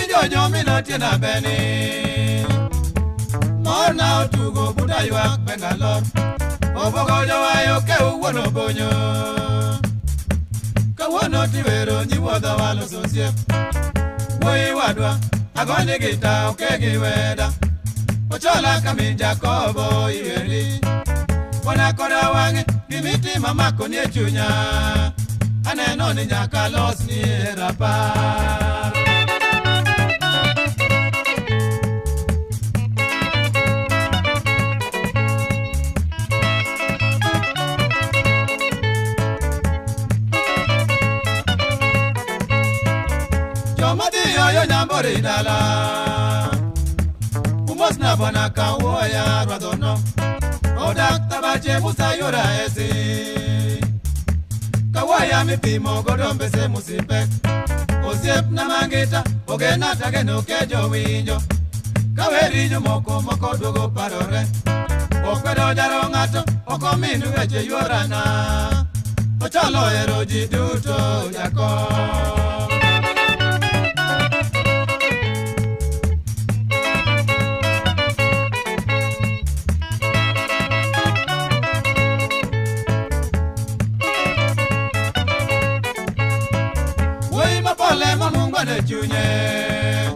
Jojo mina tiena beni Morna otugo buda yuak Bengalor Obogo jowayo ke uwono bonyo Kawono tiwero nyiwodho walo sosiep Woi wadwa agoni gita okegi weda Ochola kami Jakobo iweri Wana koda wange Gimiti mamako nie chunya Aneno ni nyaka los ni rapar Jomadi yo nyambori dala Umos na bona kawoya radono Odak tabache musa yura esi Kawaya mipimo godombe se musipek Osiep na mangita ogena tageno kejo winjo Kaweri moko moko dogo parore Okwedo jaro ngato oko minu weche yorana Ochalo eroji duto jako de chunye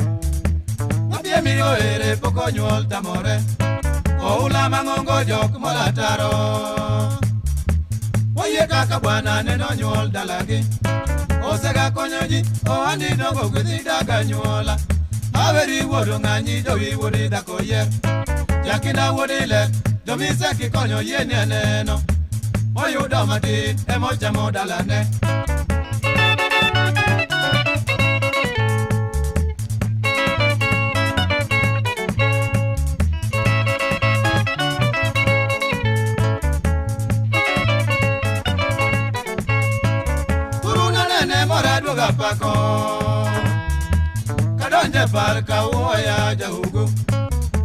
Mabie miyo ere poko nyuol tamore Oula mangongo jok molataro Oye kaka bwana neno nyuol dalagi Osega konyoji ohani nogo gwithi daga nyuola Aweri wodo ng'anyi jowi wodi dako yer Jakinda wodi le jomise kikonyo yeni neno Oyudo matin emochamo dalane Pako Kadonje par kawoya jahugo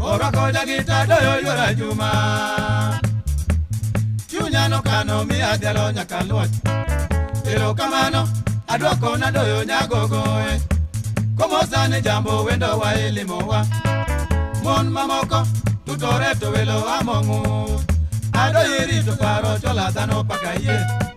Orako jagita doyo yora juma Chunya no kano mi adelo nyakalot Ero kamano adwako na doyo nyagogo Komo sane jambo wendo wa elimo wa Mon mamoko tutore to welo amongu Ado yiri to paro chola dano pakaye